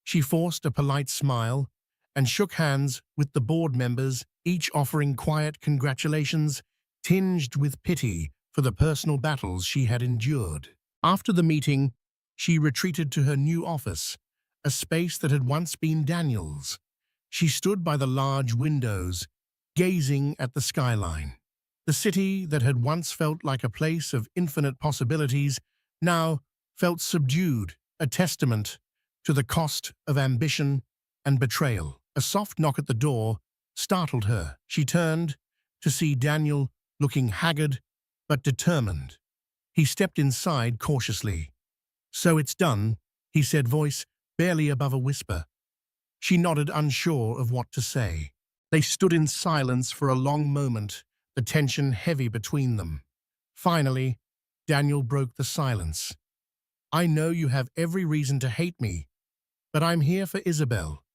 She forced a polite smile and shook hands with the board members, each offering quiet congratulations tinged with pity for the personal battles she had endured. After the meeting, she retreated to her new office, a space that had once been Daniel's. She stood by the large windows, gazing at the skyline. The city that had once felt like a place of infinite possibilities now felt subdued, a testament to the cost of ambition and betrayal. A soft knock at the door startled her. She turned to see Daniel looking haggard but determined. He stepped inside cautiously. "So it's done," he said, voice barely above a whisper. She nodded, unsure of what to say. They stood in silence for a long moment, the tension heavy between them. Finally, Daniel broke the silence. "I know you have every reason to hate me, but I'm here for Isabel.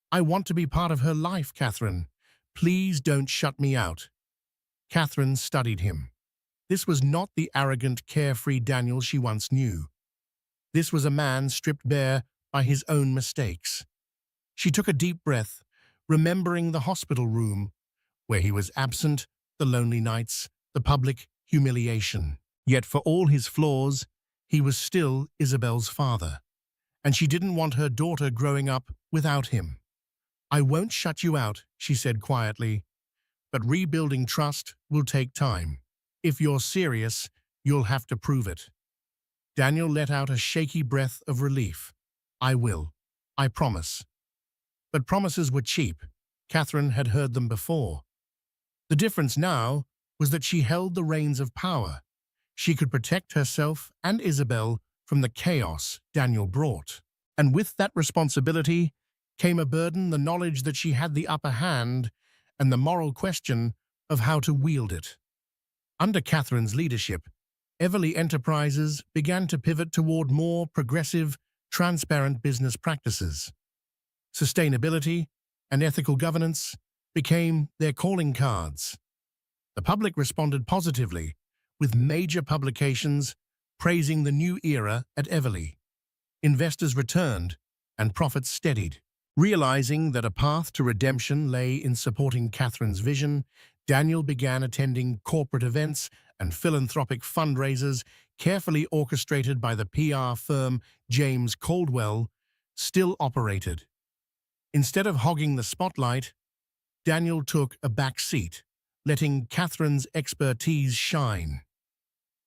I want to be part of her life, Catherine. Please don't shut me out." Catherine studied him. This was not the arrogant, carefree Daniel she once knew. This was a man stripped bare by his own mistakes. She took a deep breath, remembering the hospital room, where he was absent, the lonely nights, the public humiliation. Yet for all his flaws, he was still Isabel's father, and she didn't want her daughter growing up without him. "I won't shut you out," she said quietly, "but rebuilding trust will take time. If you're serious, you'll have to prove it." Daniel let out a shaky breath of relief. "I will. I promise." But promises were cheap. Catherine had heard them before. The difference now was that she held the reins of power. She could protect herself and Isabel from the chaos Daniel brought. And with that responsibility came a burden, the knowledge that she had the upper hand and the moral question of how to wield it. Under Catherine's leadership, Everly Enterprises began to pivot toward more progressive, transparent business practices. Sustainability and ethical governance became their calling cards. The public responded positively, with major publications praising the new era at Everly. Investors returned, and profits steadied. Realizing that a path to redemption lay in supporting Catherine's vision, Daniel began attending corporate events and philanthropic fundraisers carefully orchestrated by the PR firm James Caldwell, still operated. Instead of hogging the spotlight, Daniel took a back seat, letting Catherine's expertise shine.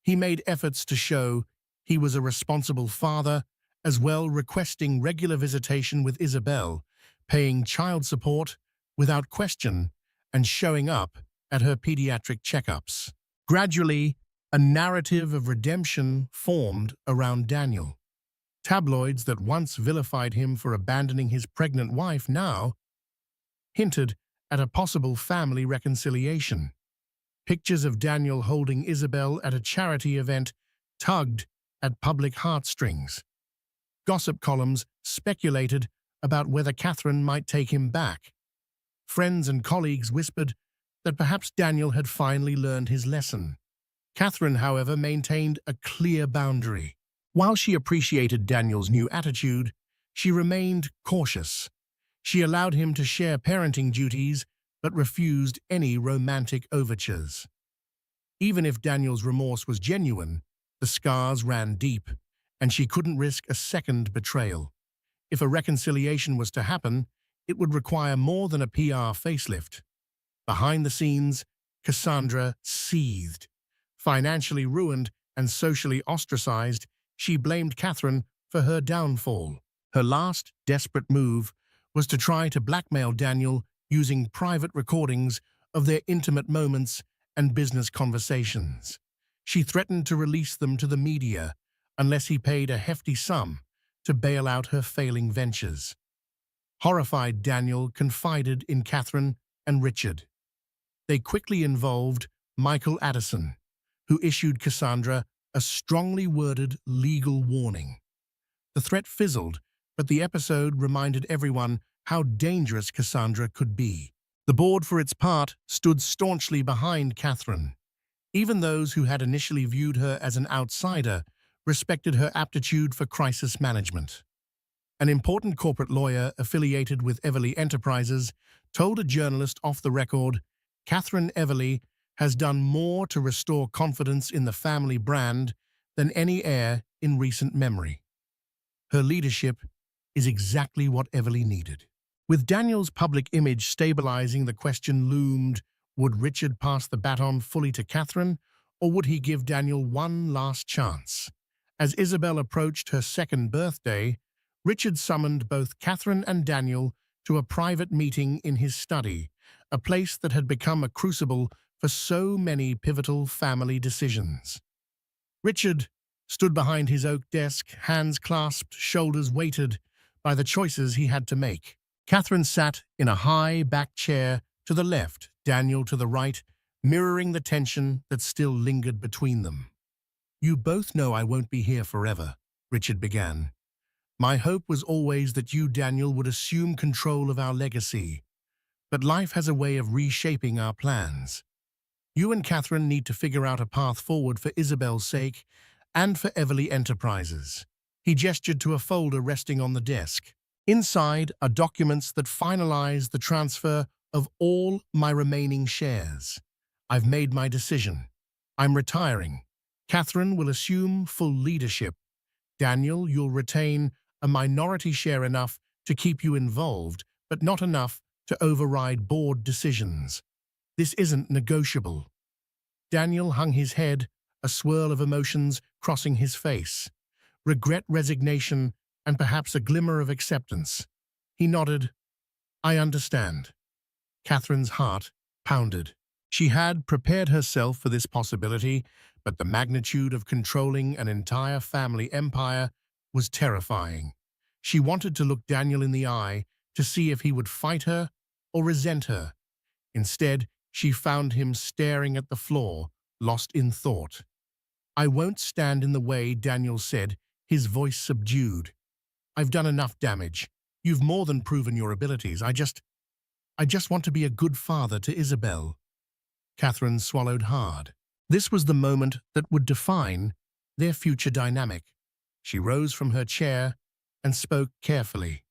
He made efforts to show he was a responsible father, as well requesting regular visitation with Isabel, paying child support without question, and showing up at her pediatric checkups. Gradually, a narrative of redemption formed around Daniel. Tabloids that once vilified him for abandoning his pregnant wife now hinted at a possible family reconciliation. Pictures of Daniel holding Isabel at a charity event tugged at public heartstrings. Gossip columns speculated about whether Catherine might take him back. Friends and colleagues whispered that perhaps Daniel had finally learned his lesson. Catherine, however, maintained a clear boundary. While she appreciated Daniel's new attitude, she remained cautious. She allowed him to share parenting duties, but refused any romantic overtures. Even if Daniel's remorse was genuine, the scars ran deep, and she couldn't risk a second betrayal. If a reconciliation was to happen, it would require more than a PR facelift. Behind the scenes, Cassandra seethed. Financially ruined and socially ostracized, she blamed Catherine for her downfall. Her last desperate move was to try to blackmail Daniel using private recordings of their intimate moments and business conversations. She threatened to release them to the media unless he paid a hefty sum to bail out her failing ventures. Horrified, Daniel confided in Catherine and Richard. They quickly involved Michael Addison, who issued Cassandra a strongly worded legal warning. The threat fizzled, but the episode reminded everyone how dangerous Cassandra could be. The board, for its part, stood staunchly behind Catherine. Even those who had initially viewed her as an outsider respected her aptitude for crisis management. An important corporate lawyer affiliated with Everly Enterprises told a journalist off the record, "Catherine Everly has done more to restore confidence in the family brand than any heir in recent memory. Her leadership is exactly what Everly needed." With Daniel's public image stabilizing, the question loomed, would Richard pass the baton fully to Catherine, or would he give Daniel one last chance? As Isabel approached her second birthday, Richard summoned both Catherine and Daniel to a private meeting in his study, a place that had become a crucible for so many pivotal family decisions. Richard stood behind his oak desk, hands clasped, shoulders weighted by the choices he had to make. Catherine sat in a high back chair to the left, Daniel to the right, mirroring the tension that still lingered between them. "You both know I won't be here forever," Richard began. "My hope was always that you, Daniel, would assume control of our legacy. But life has a way of reshaping our plans. You and Catherine need to figure out a path forward for Isabel's sake and for Everly Enterprises." He gestured to a folder resting on the desk. "Inside are documents that finalize the transfer of all my remaining shares. I've made my decision. I'm retiring. Catherine will assume full leadership. Daniel, you'll retain a minority share enough to keep you involved, but not enough to override board decisions. This isn't negotiable." Daniel hung his head, a swirl of emotions crossing his face. Regret, resignation, and perhaps a glimmer of acceptance. He nodded. "I understand." Catherine's heart pounded. She had prepared herself for this possibility, but the magnitude of controlling an entire family empire was terrifying. She wanted to look Daniel in the eye to see if he would fight her or resent her. Instead, she found him staring at the floor, lost in thought. "I won't stand in the way," Daniel said, his voice subdued. "I've done enough damage. You've more than proven your abilities. I just want to be a good father to Isabel." Catherine swallowed hard. This was the moment that would define their future dynamic. She rose from her chair and spoke carefully.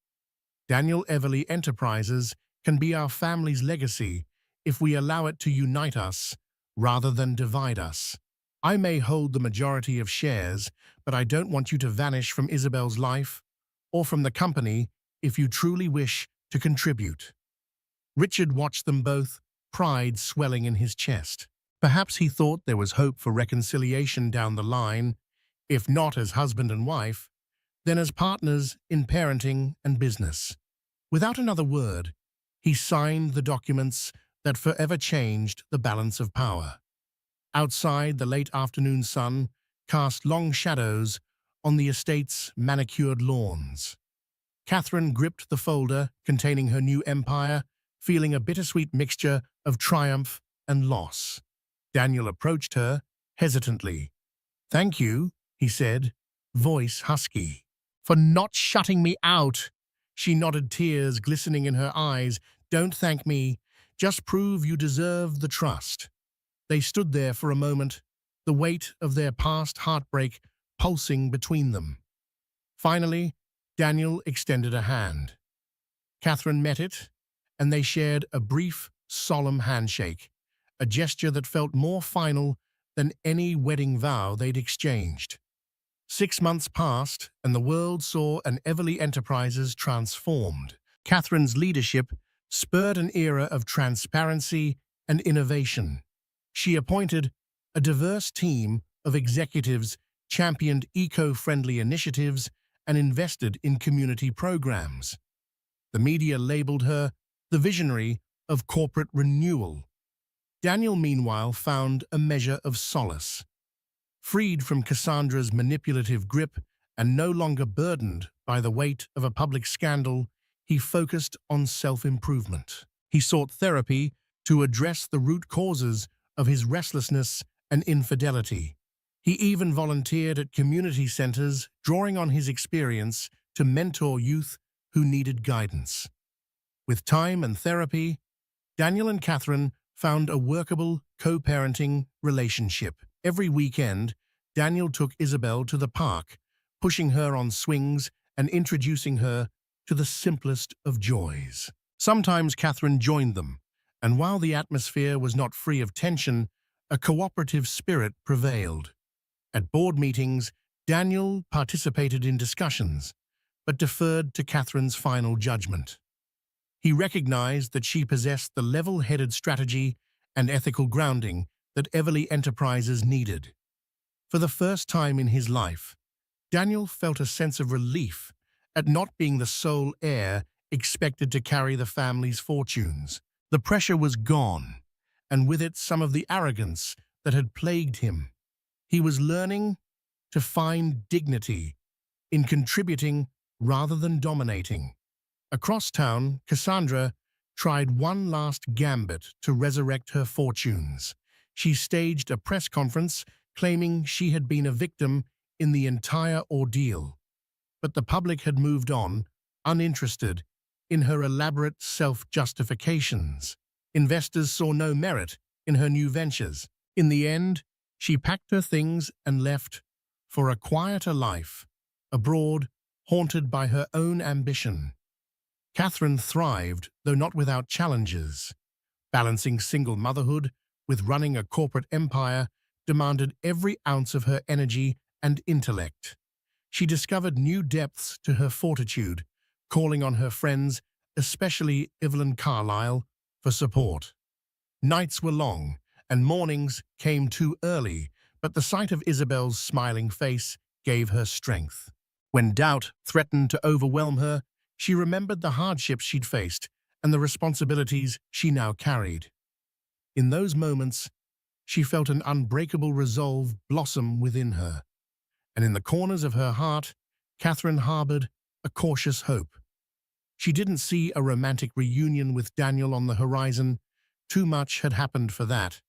"Daniel, Everly Enterprises can be our family's legacy if we allow it to unite us rather than divide us. I may hold the majority of shares, but I don't want you to vanish from Isabel's life or from the company if you truly wish to contribute." Richard watched them both, pride swelling in his chest. Perhaps he thought there was hope for reconciliation down the line, if not as husband and wife, then as partners in parenting and business. Without another word, he signed the documents that forever changed the balance of power. Outside, the late afternoon sun cast long shadows on the estate's manicured lawns. Catherine gripped the folder containing her new empire, feeling a bittersweet mixture of triumph and loss. Daniel approached her hesitantly. "Thank you," he said, voice husky, "for not shutting me out." She nodded, tears glistening in her eyes. "Don't thank me. Just prove you deserve the trust." They stood there for a moment, the weight of their past heartbreak pulsing between them. Finally, Daniel extended a hand. Catherine met it, and they shared a brief, solemn handshake, a gesture that felt more final than any wedding vow they'd exchanged. 6 months passed, and the world saw an Everly Enterprises transformed. Catherine's leadership spurred an era of transparency and innovation. She appointed a diverse team of executives, championed eco-friendly initiatives, and invested in community programs. The media labeled her the visionary of corporate renewal. Daniel, meanwhile, found a measure of solace. Freed from Cassandra's manipulative grip and no longer burdened by the weight of a public scandal, he focused on self-improvement. He sought therapy to address the root causes of his restlessness and infidelity. He even volunteered at community centers, drawing on his experience to mentor youth who needed guidance. With time and therapy, Daniel and Catherine found a workable co-parenting relationship. Every weekend, Daniel took Isabel to the park, pushing her on swings and introducing her to the simplest of joys. Sometimes Catherine joined them, and while the atmosphere was not free of tension, a cooperative spirit prevailed. At board meetings, Daniel participated in discussions, but deferred to Catherine's final judgment. He recognized that she possessed the level-headed strategy and ethical grounding that Everly Enterprises needed. For the first time in his life, Daniel felt a sense of relief at not being the sole heir expected to carry the family's fortunes. The pressure was gone, and with it some of the arrogance that had plagued him. He was learning to find dignity in contributing rather than dominating. Across town, Cassandra tried one last gambit to resurrect her fortunes. She staged a press conference claiming she had been a victim in the entire ordeal. But the public had moved on, uninterested in her elaborate self-justifications. Investors saw no merit in her new ventures. In the end, she packed her things and left for a quieter life, abroad, haunted by her own ambition. Catherine thrived, though not without challenges. Balancing single motherhood with running a corporate empire demanded every ounce of her energy and intellect. She discovered new depths to her fortitude, calling on her friends, especially Evelyn Carlyle, for support. Nights were long, and mornings came too early, but the sight of Isabel's smiling face gave her strength. When doubt threatened to overwhelm her, she remembered the hardships she'd faced and the responsibilities she now carried. In those moments, she felt an unbreakable resolve blossom within her, and in the corners of her heart, Catherine harbored a cautious hope. She didn't see a romantic reunion with Daniel on the horizon. Too much had happened for that.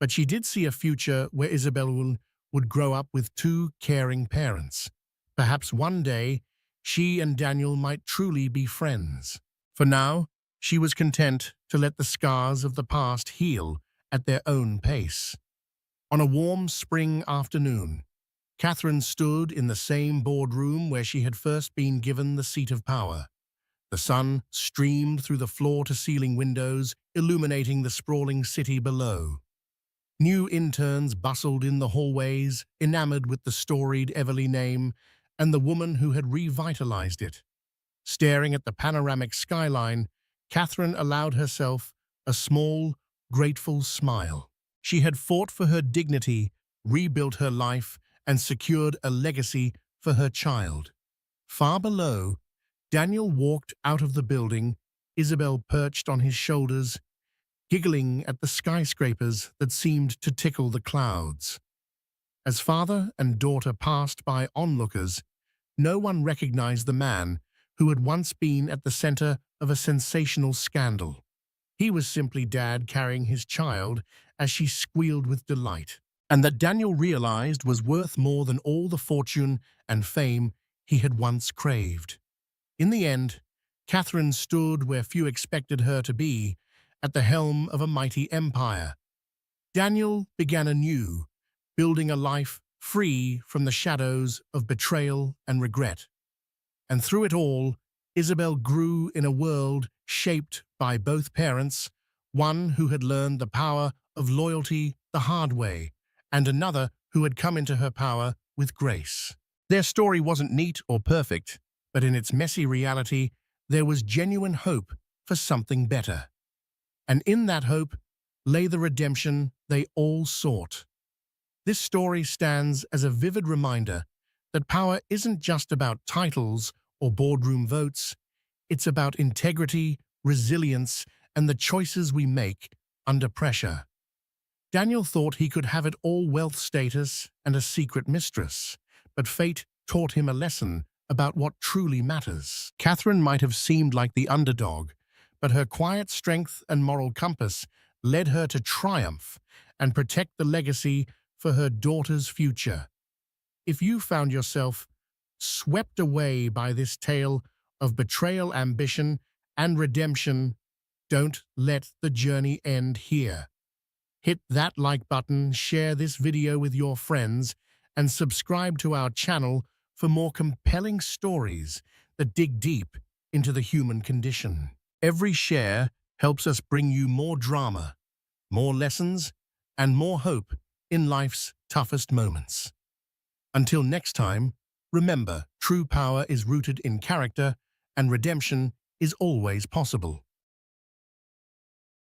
But she did see a future where Isabel would grow up with two caring parents. Perhaps one day, she and Daniel might truly be friends. For now, she was content to let the scars of the past heal at their own pace. On a warm spring afternoon, Catherine stood in the same boardroom where she had first been given the seat of power. The sun streamed through the floor-to-ceiling windows, illuminating the sprawling city below. New interns bustled in the hallways, enamored with the storied Everly name and the woman who had revitalized it. Staring at the panoramic skyline, Catherine allowed herself a small, grateful smile. She had fought for her dignity, rebuilt her life, and secured a legacy for her child. Far below, Daniel walked out of the building, Isabel perched on his shoulders, giggling at the skyscrapers that seemed to tickle the clouds. As father and daughter passed by onlookers, no one recognized the man who had once been at the center of a sensational scandal. He was simply Dad carrying his child as she squealed with delight, and that Daniel realized was worth more than all the fortune and fame he had once craved. In the end, Catherine stood where few expected her to be, at the helm of a mighty empire. Daniel began anew, building a life free from the shadows of betrayal and regret. And through it all, Isabel grew in a world shaped by both parents, one who had learned the power of loyalty the hard way, and another who had come into her power with grace. Their story wasn't neat or perfect, but in its messy reality, there was genuine hope for something better. And in that hope lay the redemption they all sought. This story stands as a vivid reminder that power isn't just about titles or boardroom votes. It's about integrity, resilience, and the choices we make under pressure. Daniel thought he could have it all: wealth, status, and a secret mistress, but fate taught him a lesson about what truly matters. Catherine might have seemed like the underdog, but her quiet strength and moral compass led her to triumph and protect the legacy for her daughter's future. If you found yourself swept away by this tale of betrayal, ambition, and redemption, don't let the journey end here. Hit that like button, share this video with your friends, and subscribe to our channel for more compelling stories that dig deep into the human condition. Every share helps us bring you more drama, more lessons, and more hope in life's toughest moments. Until next time, remember, true power is rooted in character, and redemption is always possible.